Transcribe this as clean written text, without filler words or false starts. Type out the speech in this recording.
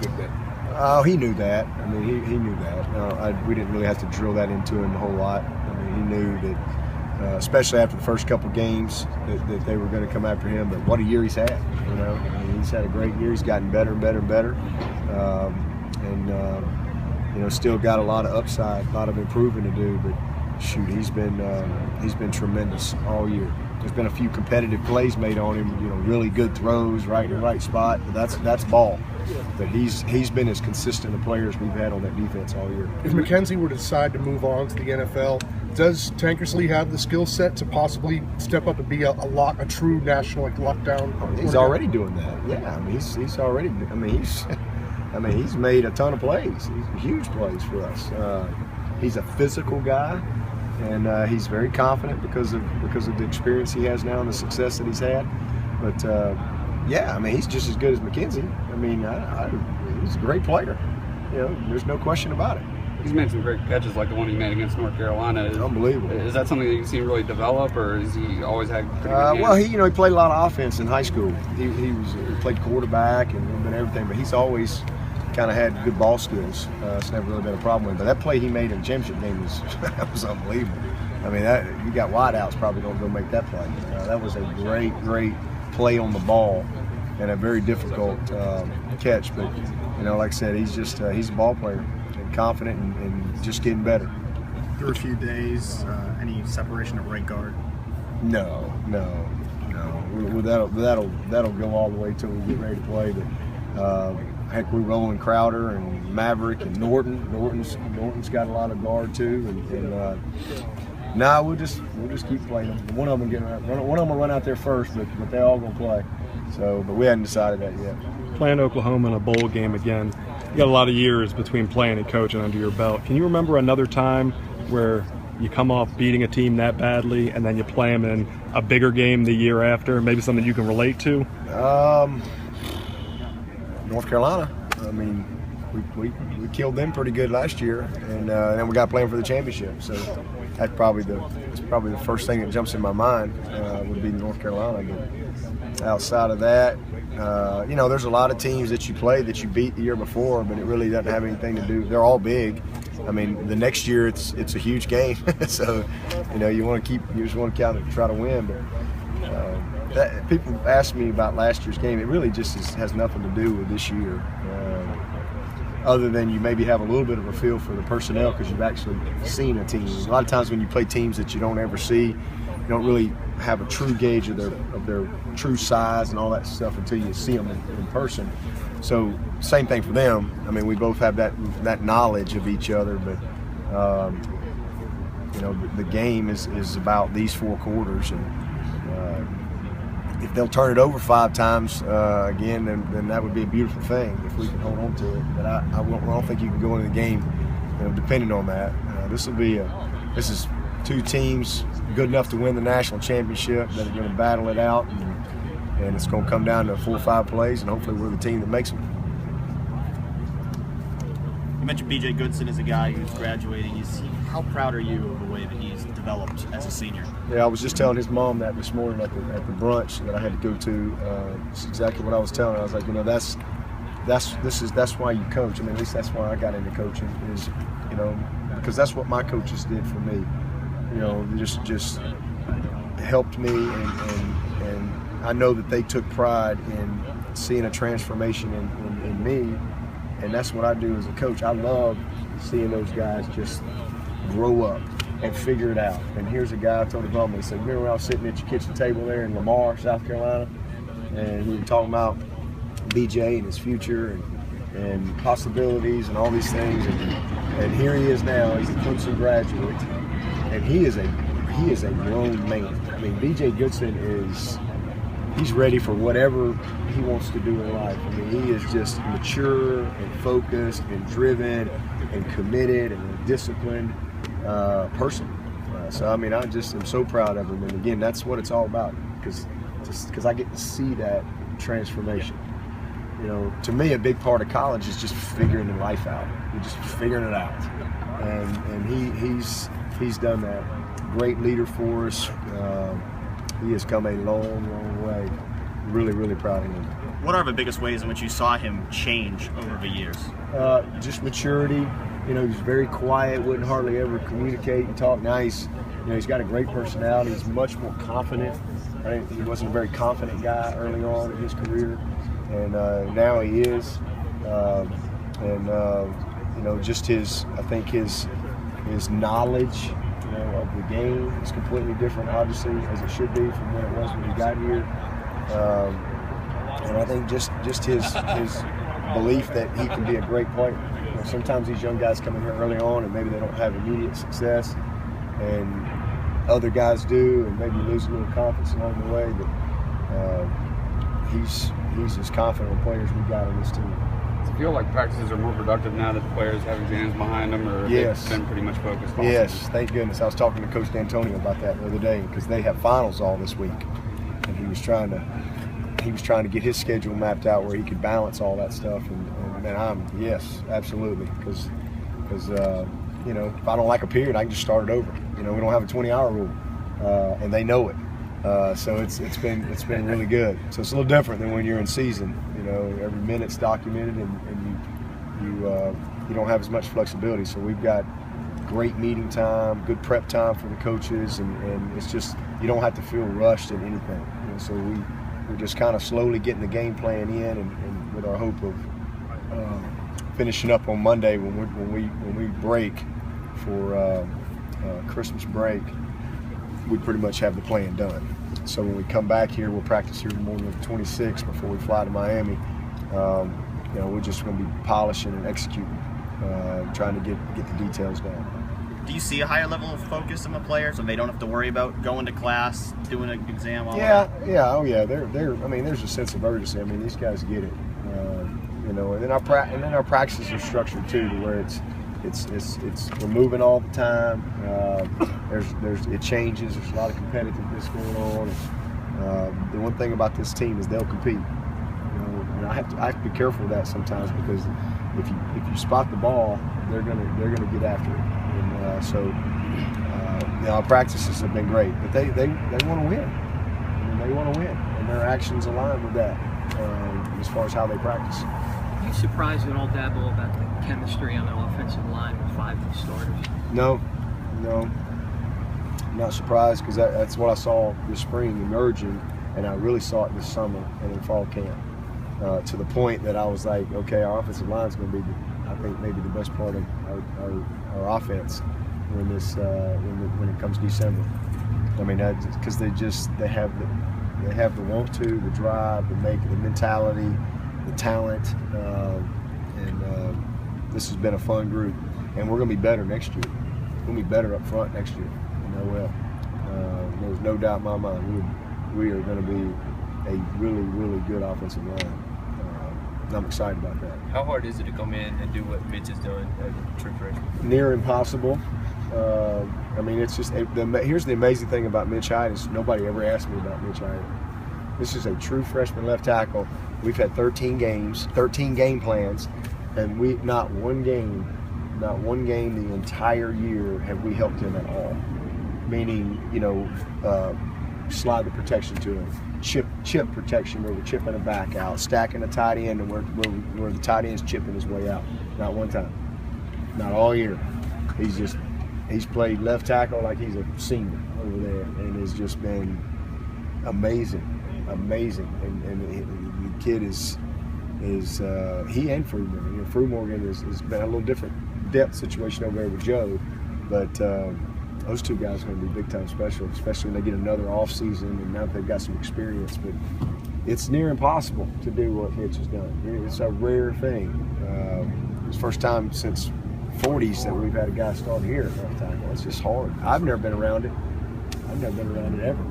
good bit. Oh, he knew that. I mean, he knew that. We didn't really have to drill that into him a whole lot. I mean, he knew that, especially after the first couple games, that they were going to come after him. But what a year he's had. You know, I mean, he's had a great year. He's gotten better and better and better, you know, still got a lot of upside, a lot of improving to do. But shoot, he's been tremendous all year. There's been a few competitive plays made on him, you know, really good throws, right in the right spot. But that's ball. But he's been as consistent a player as we've had on that defense all year. If McKenzie were to decide to move on to the NFL, does Tankersley have the skill set to possibly step up and be a true national lockdown? He's already doing that. Yeah, I mean he's already. I mean he's made a ton of plays. He's huge plays for us. He's a physical guy. And he's very confident because of the experience he has now and the success that he's had. But yeah, I mean, he's just as good as McKenzie. I mean, he's a great player. You know, there's no question about it. He's made some great catches, like the one he made against North Carolina. Unbelievable. Is that something that you've seen really develop, or has he always had pretty good hands? Well, he played a lot of offense in high school. He played quarterback and everything, but he's always kind of had good ball skills. It's never really been a problem with him. But that play he made in the championship game was unbelievable. I mean, you got wideouts probably don't go make that play. That was a great play on the ball and a very difficult catch. But you know, like I said, he's a ball player and confident and just getting better. Through a few days, any separation of right guard? No. That'll go all the way till we get ready to play. But heck, we're rolling Crowder and Maverick and Norton. Norton's got a lot of guard too, we'll just keep playing them. One of them will run out there first, but they all gonna play. So, but we hadn't decided that yet. Playing Oklahoma in a bowl game again, you got a lot of years between playing and coaching under your belt. Can you remember another time where you come off beating a team that badly and then you play them in a bigger game the year after? Maybe something you can relate to? North Carolina. I mean, we killed them pretty good last year, and then we got playing for the championship. So that's probably the first thing that jumps in my mind would be North Carolina. But outside of that, you know, there's a lot of teams that you play that you beat the year before, but it really doesn't have anything to do. They're all big. I mean, the next year it's a huge game, so you know you just want to count it to try to win. But people ask me about last year's game. It really just has nothing to do with this year, other than you maybe have a little bit of a feel for the personnel because you've actually seen a team. A lot of times when you play teams that you don't ever see, you don't really have a true gauge of their true size and all that stuff until you see them in person. So same thing for them. I mean, we both have that knowledge of each other, but you know, the game is about these 4 quarters, and if they'll turn it over 5 times again, then that would be a beautiful thing if we can hold on to it. But I don't think you can go into the game, you know, depending on that. This is 2 teams good enough to win the national championship that are going to battle it out, and it's going to come down to 4 or 5 plays, and hopefully we're the team that makes them. You mentioned B.J. Goodson as a guy who's graduating. How proud are you of the way that he's developed as a senior? Yeah, I was just telling his mom that this morning at the brunch that I had to go to. It's exactly what I was telling her. I was like, you know, that's why you coach. I mean, at least that's why I got into coaching, is, you know, because that's what my coaches did for me. You know, just helped me, and I know that they took pride in seeing a transformation in me, and that's what I do as a coach. I love seeing those guys just grow up and figure it out. And here's a guy I told him, he said, remember when I was sitting at your kitchen table there in Lamar, South Carolina, and we were talking about BJ and his future and possibilities and all these things, and here he is now. He's a Clemson graduate, and he is a grown man. I mean, BJ Goodson he's ready for whatever he wants to do in life. I mean, he is just mature and focused and driven and committed and a disciplined person. So I mean, I'm so proud of him. And again, that's what it's all about, because I get to see that transformation. You know, to me, a big part of college is just figuring life out. You're just figuring it out, and he's done that. Great leader for us. He has come a long, long way. Really, really proud of him. what are the biggest ways in which you saw him change over the years? Just maturity. You know, he's very quiet, wouldn't hardly ever communicate and talk nice. You know, he's got a great personality. He's much more confident. He wasn't a very confident guy early on in his career, and now he is. You know, just I think his knowledge, you know, of the game is completely different, obviously, as it should be from when it was when he got here. And I think just his belief that he can be a great player. You know, sometimes these young guys come in here early on and maybe they don't have immediate success, and other guys do, and maybe lose a little confidence along the way. But he's as confident a player as we got on this team. Does it feel like practices are more productive now that the players have exams behind them, or Yes. they've been pretty much focused on Yes, thank goodness. I was talking to Coach D'Antonio about that the other day because they have finals all this week, and he was trying to get his schedule mapped out where he could balance all that stuff. And yes, absolutely, because you know, if I don't like a period, I can just start it over. You know, we don't have a 20-hour rule, and they know it. So it's been really good. So it's a little different than when you're in season. You know, every minute's documented, and you don't have as much flexibility. So we've got great meeting time, good prep time for the coaches, and it's just you don't have to feel rushed in anything. You know, so we're just kind of slowly getting the game plan in, and with our hope of finishing up on Monday when we break for Christmas break. We pretty much have the plan done. So when we come back here, we'll practice here more than 26 before we fly to Miami. You know, we're just going to be polishing and executing, trying to get the details down. Do you see a higher level of focus in the players so they don't have to worry about going to class, doing an exam, all that? Yeah, oh yeah. I mean, there's a sense of urgency. I mean, these guys get it. You know, and then our practices are structured too, to where it's we're moving all the time. It changes. There's a lot of competitiveness going on. And, the one thing about this team is they'll compete. You know, and I have to be careful with that sometimes, because if you spot the ball, they're gonna get after it. And you know, our practices have been great, but they want to win. I mean, they want to win, and their actions align with that as far as how they practice. Are you surprised at all, Dabo, about the chemistry on the offensive line with 5 new starters? No, I'm not surprised, because that's what I saw this spring emerging, and I really saw it this summer and in fall camp, to the point that I was like, okay, our offensive line is going to be, I think, maybe the best part of our offense when it comes December. I mean, because they have the want to, the drive, the mentality, the talent, and this has been a fun group, and we're going to be better next year. We're going to be better up front next year. You know, there's no doubt in my mind we are going to be a really, really good offensive line. And I'm excited about that. How hard is it to come in and do what Mitch is doing as a true freshman? Near impossible. I mean, it's just here's the amazing thing about Mitch Hyde is nobody ever asked me about Mitch Hyde. This is a true freshman left tackle. We've had 13 games, 13 game plans, and not one game the entire year have we helped him at all. Meaning, you know, slide the protection to him, chip protection where we're chipping a back out, stacking a tight end and where the tight end's chipping his way out. Not one time. Not all year. He's played left tackle like he's a senior over there, and has just been amazing. And the kid is he and Fruitmorgan. You know, Fruitmorgan has been a little different depth situation over there with Joe, but those two guys are going to be big time special, especially when they get another off season and now that they've got some experience. But it's near impossible to do what Mitch has done. It's a rare thing. It's the first time since 40s that we've had a guy start here at left tackle. It's just hard. I've never been around it. I've never been around it ever.